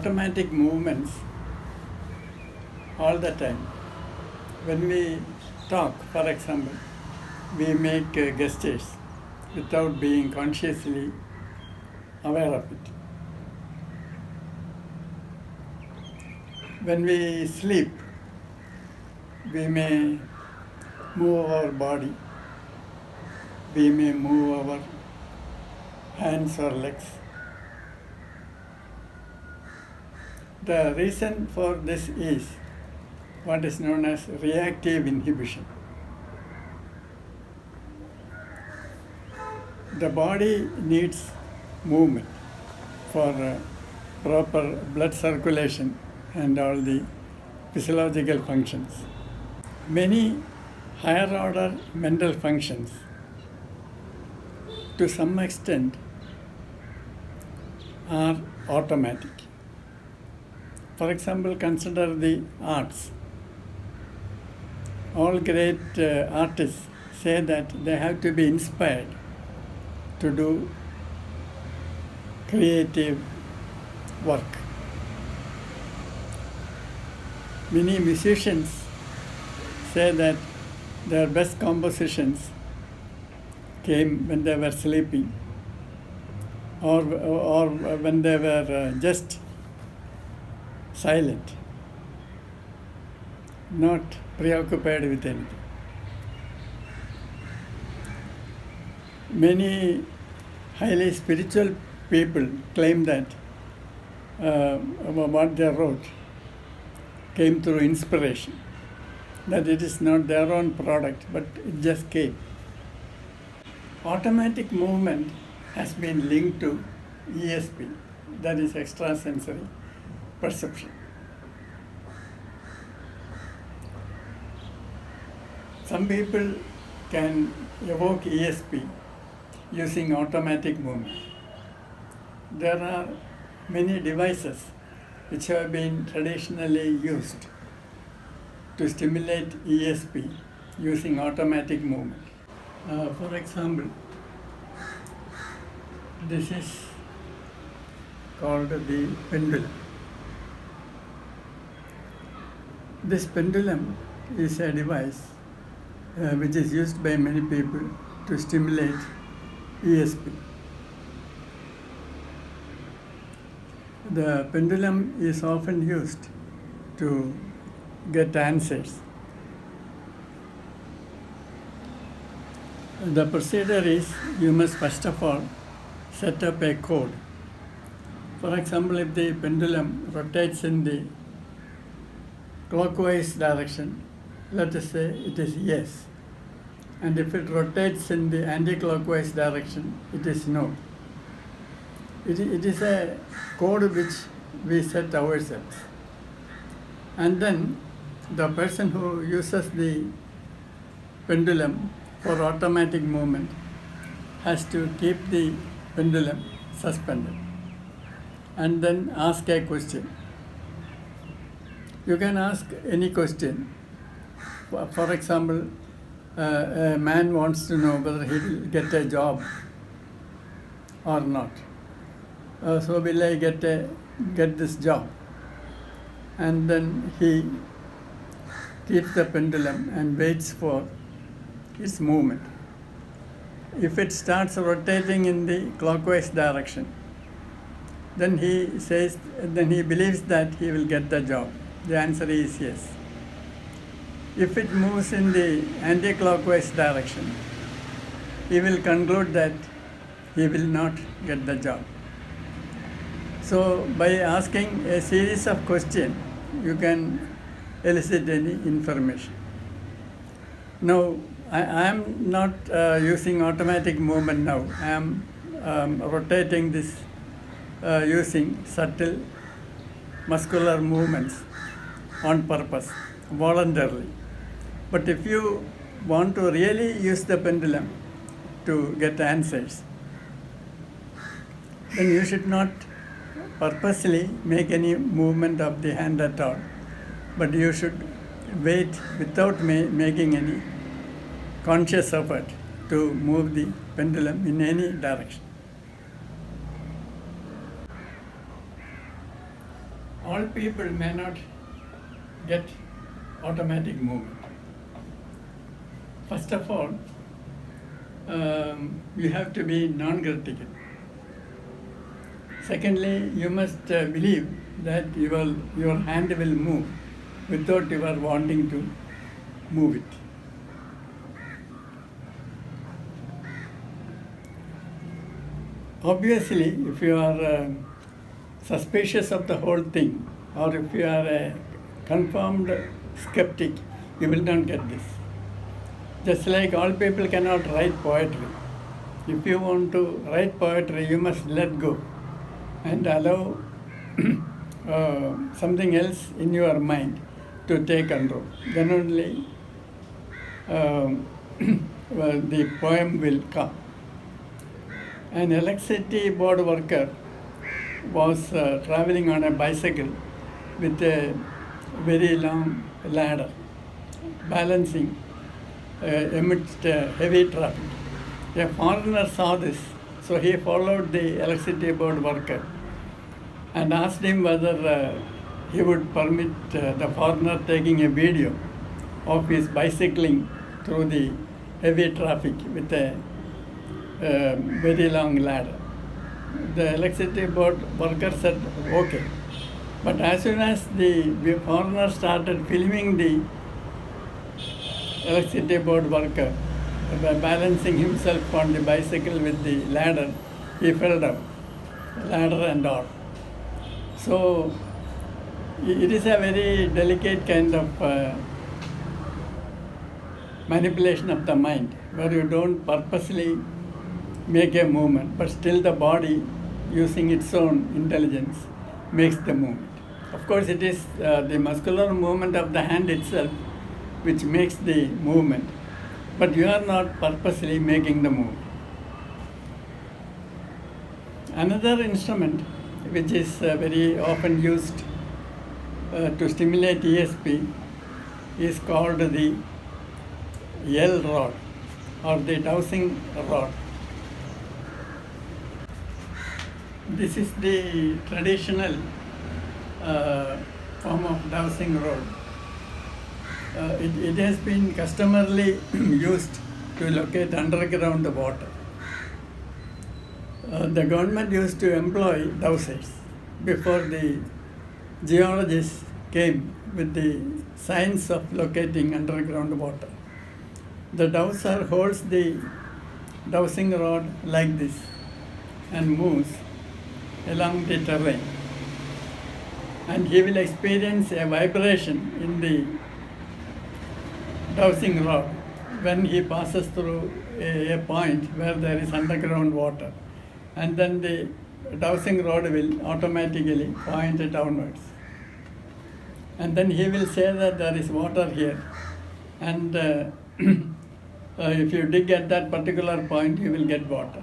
automatic movements all the time. When we talk, for example, we make gestures without being consciously aware of it. When we sleep, we may move our body, we may move our hands or legs. The reason for this is what is known as reactive inhibition. The body needs movement for proper blood circulation and all the physiological functions. Many higher order mental functions, to some extent, are automatic. For example, consider the arts. All great artists say that they have to be inspired to do creative work. Many musicians say that their best compositions came when they were sleeping or when they were just silent, not preoccupied with anything. Many highly spiritual people claim that what they wrote came through inspiration, that it is not their own product, but it just came. Automatic movement has been linked to E.S.P, that is extrasensory perception. Some people can evoke E.S.P using automatic movement. There are many devices which have been traditionally used to stimulate E.S.P using automatic movement. For example, this is called the pendulum. This pendulum is a device which is used by many people to stimulate E.S.P. The pendulum is often used to get answers. The procedure is, you must first of all set up a code. For example, if the pendulum rotates in the clockwise direction, let us say it is yes. And if it rotates in the anti-clockwise direction, it is no. It is a code which we set ourselves. And then the person who uses the pendulum for automatic movement has to keep the pendulum suspended and then ask a question. You can ask any question. For example, a man wants to know whether he will get a job or not. So will I get this job? And then he keeps the pendulum and waits for its movement. If it starts rotating in the clockwise direction, then he believes that he will get the job. The answer is yes. If it moves in the anti-clockwise direction, he will conclude that he will not get the job. So by asking a series of questions, you can elicit any information. Now, I am not using automatic movement now. I am rotating this using subtle muscular movements on purpose, voluntarily. But if you want to really use the pendulum to get answers, then you should not purposely make any movement of the hand at all, but you should wait without making any conscious effort to move the pendulum in any direction. all people may not get automatic movement. First of all, you have to be non-critical. Secondly, you must believe that your hand will move without your wanting to move it. Obviously, if you are suspicious of the whole thing, or if you are a confirmed skeptic, you will not get this. Just like all people cannot write poetry. If you want to write poetry, you must let go and allow something else in your mind to take control. Then only the poem will come. An electricity board worker was traveling on a bicycle with a very long ladder, balancing amidst heavy traffic. A foreigner saw this, so he followed the electricity board worker and asked him whether he would permit the foreigner taking a video of his bicycling through the heavy traffic with a very long ladder. The electricity board worker said, okay. But as soon as the foreigner started filming the electricity board worker by balancing himself on the bicycle with the ladder, he fell down, ladder and all. So it is a very delicate kind of manipulation of the mind, where you don't purposely make a movement, but still the body, using its own intelligence, makes the movement. Of course, it is the muscular movement of the hand itself which makes the movement, but you are not purposely making the movement. Another instrument which is very often used to stimulate E.S.P is called the L rod or the dowsing rod. This is the traditional form of dowsing rod. It has been customarily used to locate underground water. The government used to employ dowsers before the geologists came with the science of locating underground water. The dowser holds the dowsing rod like this and moves along the terrain, and he will experience a vibration in the dowsing rod when he passes through a point where there is underground water, and then the dowsing rod will automatically point downwards, and then he will say that there is water here, and if you dig at that particular point, you will get water.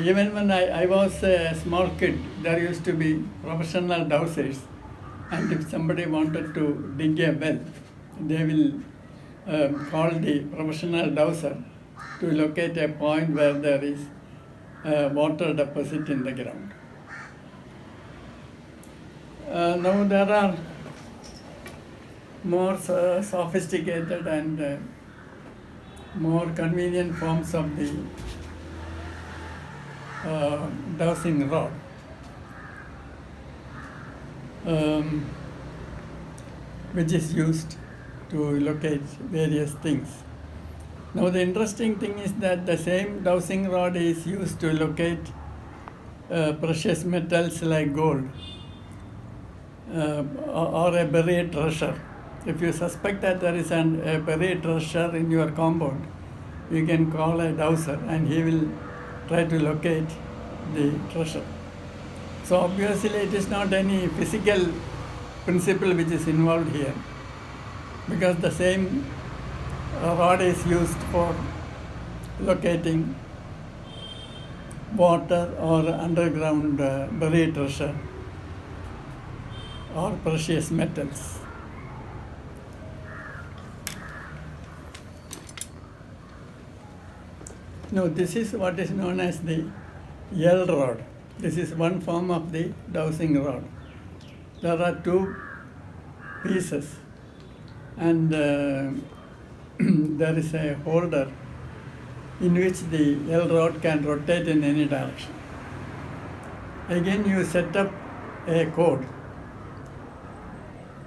Even when I was a small kid, there used to be professional dowsers, and if somebody wanted to dig a well, they will call the professional dowser to locate a point where there is water deposit in the ground. Now there are more sophisticated and more convenient forms of the dowsing rod. Which is used to locate various things. Now the interesting thing is that the same dowsing rod is used to locate precious metals like gold or a buried treasure. If you suspect that there is a buried treasure in your compound, you can call a dowser and he will try to locate the treasure. So obviously it is not any physical principle which is involved here, because the same rod is used for locating water or underground buried treasure or precious metals. Now this is what is known as the L rod. This is one form of the dowsing rod. there are two pieces, and there is a holder in which the L rod can rotate in any direction. Again, you set up a code.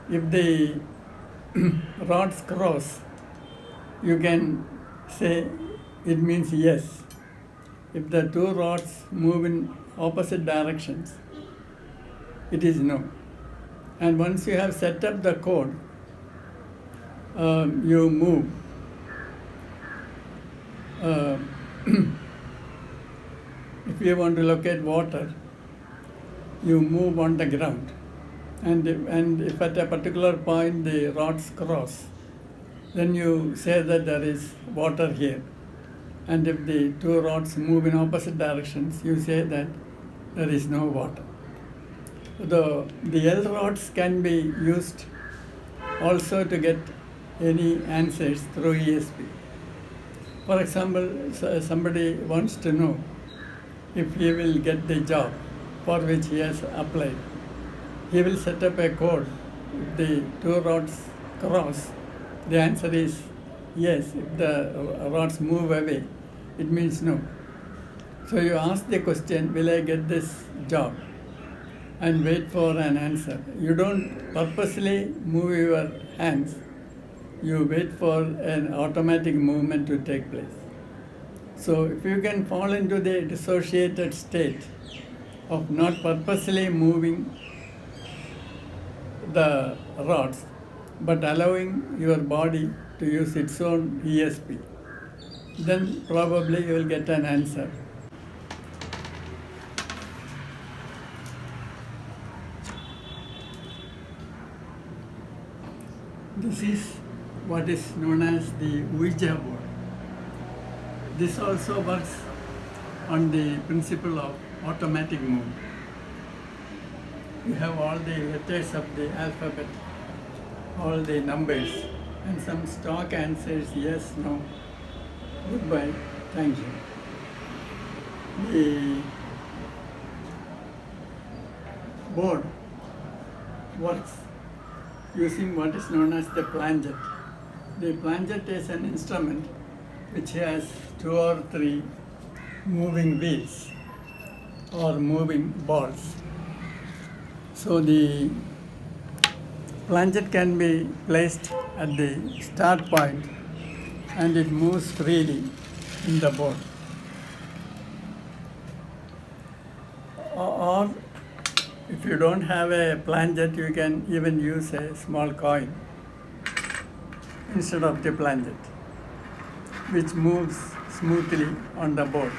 If the rods cross, you can say it means yes. If the two rods move in opposite directions, it is no. And once you have set up the code, you move. If you want to locate water, you move on the ground. And if at a particular point the rods cross, then you say that there is water here. And if the two rods move in opposite directions, you say that there is no water. The L rods can be used also to get any answers through E.S.P. For example, somebody wants to know if he will get the job for which he has applied. He will set up a code. If the two rods cross, the answer is yes. If the rods move away, it means no. So you ask the question, will I get this job? And wait for an answer. You don't purposely move your hands. You wait for an automatic movement to take place. So if you can fall into the dissociated state of not purposely moving the rods, but allowing your body to use its own E.S.P, then probably you will get an answer. This is what is known as the Ouija board. This also works on the principle of automatic movement. You have all the letters of the alphabet, all the numbers, and some stock answers, yes, no, goodbye, thank you. The board works using what is known as the planchet. The planchet is an instrument which has 2 or 3 moving wheels or moving balls. So the planchet can be placed at the start point and it moves freely in the board. Or if you don't have a planchet, you can even use a small coin instead of the planchet, which moves smoothly on the board.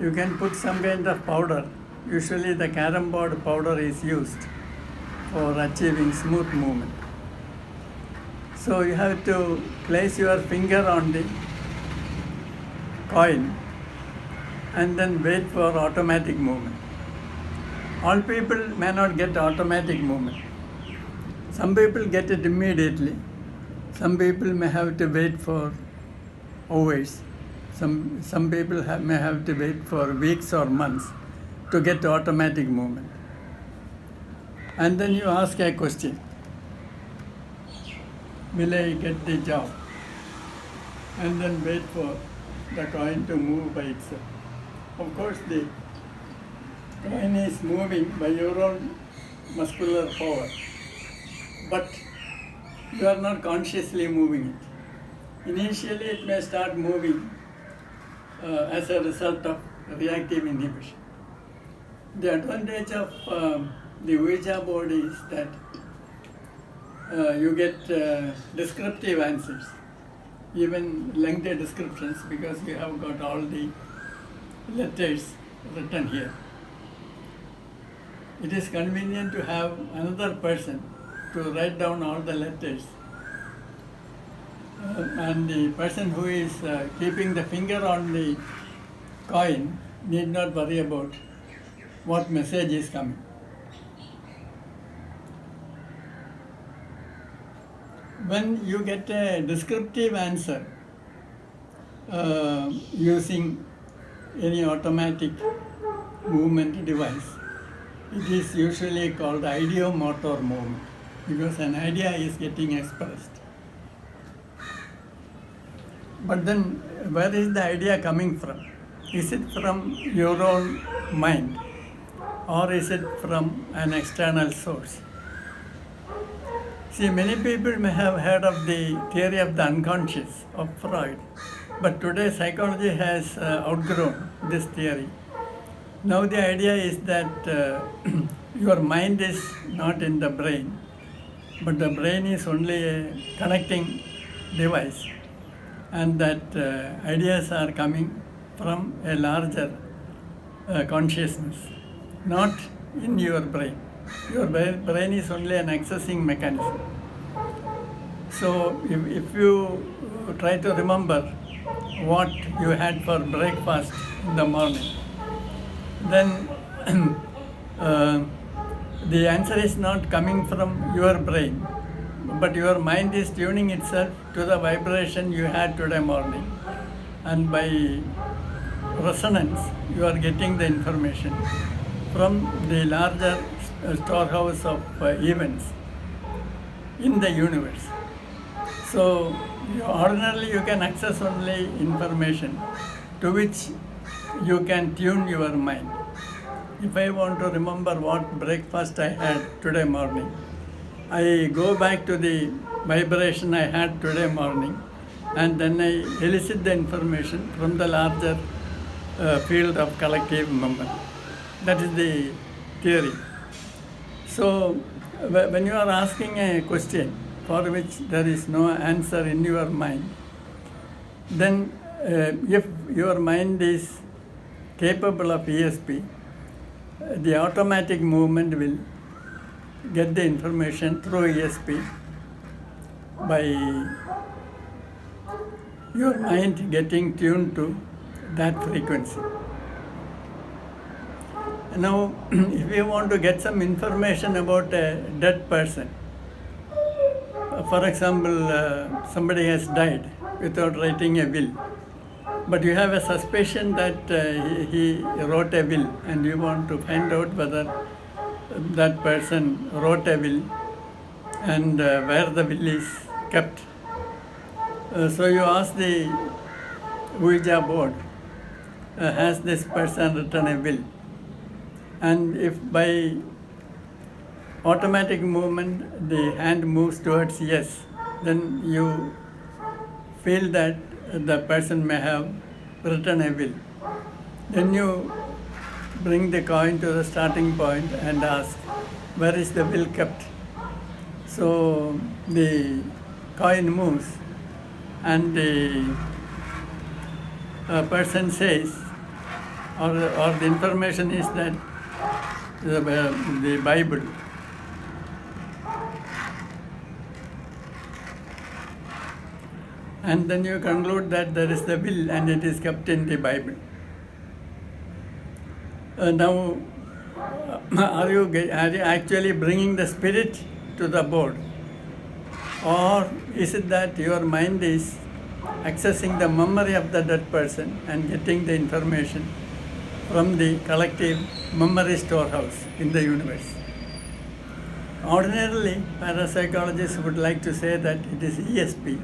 You can put some kind of powder. Usually the carom board powder is used for achieving smooth movement. So you have to place your finger on the coin and then wait for automatic movement. All people may not get automatic movement. Some people get it immediately. Some people may have to wait for hours. Some people may have to wait for weeks or months to get automatic movement. And then you ask a question, will I get the job? And then wait for the coin to move by itself. Of course, the coin is moving by your own muscular power, but you are not consciously moving it. Initially, it may start moving as a result of reactive inhibition. The advantage of the Ouija board is that you get descriptive answers, even lengthy descriptions, because you have got all the letters written here. It is convenient to have another person to write down all the letters. And the person who is keeping the finger on the coin need not worry about what message is coming. When you get a descriptive answer using any automatic movement device, It is usually called ideomotor movement because an idea is getting expressed. But then, where is the idea coming from? Is it from your own mind, or is it from an external source? See, many people may have heard of the theory of the unconscious of Freud, but today psychology has outgrown this theory. Now the idea is that your mind is not in the brain, but the brain is only a connecting device, and that ideas are coming from a larger consciousness, not in your brain. Your brain is only an accessing mechanism. So if you try to remember what you had for breakfast in the morning, then the answer is not coming from your brain, but your mind is tuning itself to the vibration you had today morning, and by resonance you are getting the information from the larger storehouse of events in the universe. So ordinarily you can access only information to which you can tune your mind. If I want to remember what breakfast I had today morning, I go back to the vibration I had today morning, and then I elicit the information from the larger field of collective memory. That is the theory. So when you are asking a question for which there is no answer in your mind, then if your mind is capable of E.S.P, the automatic movement will get the information through E.S.P by your mind getting tuned to that frequency. Now, if you want to get some information about a dead person, for example, somebody has died without writing a will, but you have a suspicion that he wrote a will, and you want to find out whether that person wrote a will and where the will is kept. So you ask the Ouija board, has this person written a will? And if by automatic movement the hand moves towards yes, then you feel that the person may have written a will. Then you bring the coin to the starting point and ask, where is the will kept? So the coin moves, and the person says, or the information is that the Bible. And then you conclude that there is the will and it is kept in the Bible. Now, are you actually bringing the spirit to the board? Or is it that your mind is accessing the memory of the dead person and getting the information from the collective memory storehouse in the universe? Ordinarily, parapsychologists would like to say that it is E.S.P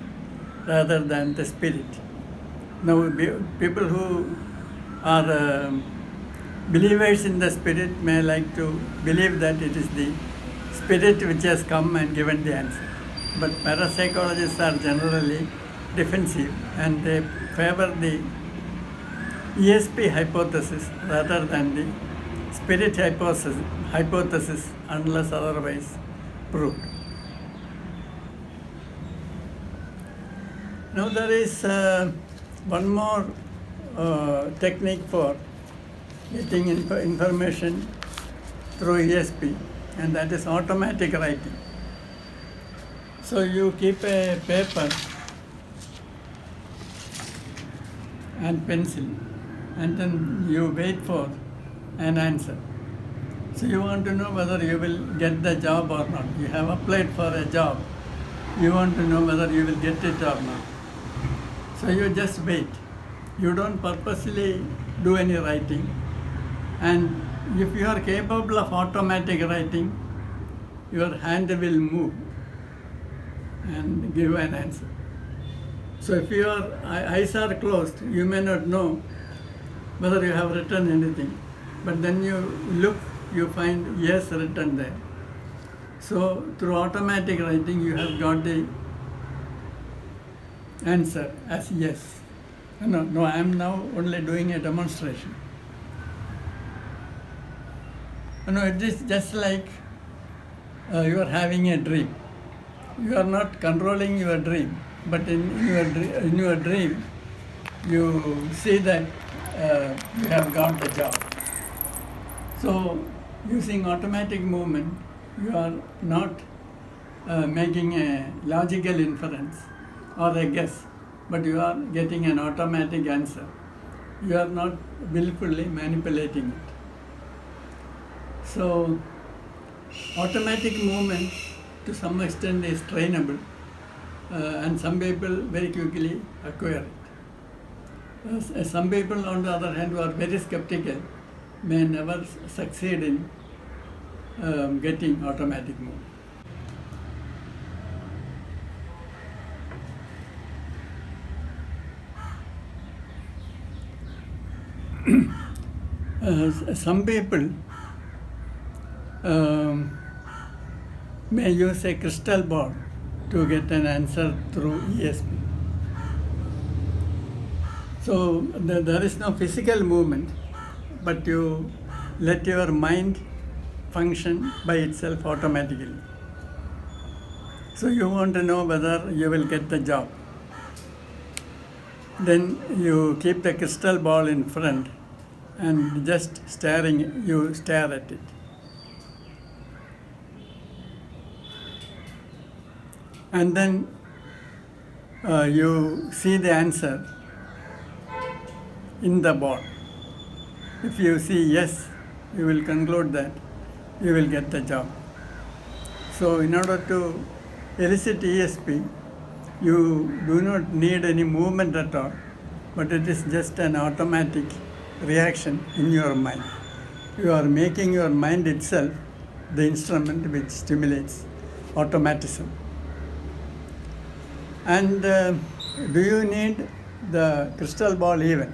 rather than the spirit. Now, people who are believers in the spirit may like to believe that it is the spirit which has come and given the answer. But parapsychologists are generally defensive, and they favor the E.S.P hypothesis rather than the spirit hypothesis unless otherwise proved. Now there is one more technique for getting information through E.S.P, and that is automatic writing. So you keep a paper and pencil, and then you wait for an answer. So you want to know whether you will get the job or not. You have applied for a job. You want to know whether you will get it or not. So you just wait. You don't purposely do any writing, and if you are capable of automatic writing, your hand will move and give an answer. So if your eyes are closed, you may not know whether you have written anything. But then you look, you find yes written there. So through automatic writing, you have got the answer as yes. No, I am now only doing a demonstration. No, it is just like you are having a dream. You are not controlling your dream, but in your dream, you see that you have got the job. So, using automatic movement, you are not making a logical inference or a guess, but you are getting an automatic answer. You are not willfully manipulating it. So, automatic movement to some extent is trainable, and some people very quickly acquire it. Some people, on the other hand, who are very skeptical may never succeed in getting automatic movement. Some people may use a crystal ball to get an answer through E.S.P. So there is no physical movement, but you let your mind function by itself automatically. So you want to know whether you will get the job. Then you keep the crystal ball in front and just you stare at it. And then you see the answer in the ball. If you see yes, you will conclude that you will get the job. So in order to elicit E.S.P, you do not need any movement at all, but it is just an automatic reaction in your mind. You are making your mind itself the instrument which stimulates automatism. And do you need the crystal ball even?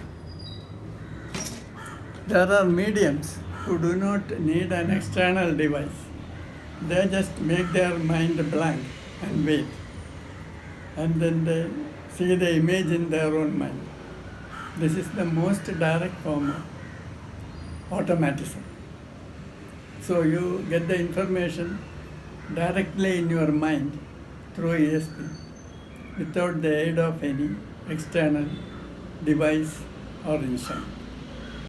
There are mediums who do not need an external device. They just make their mind blank and wait. And then they see the image in their own mind. This is the most direct form of automatism. So you get the information directly in your mind through E.S.P. without the aid of any external device or instrument.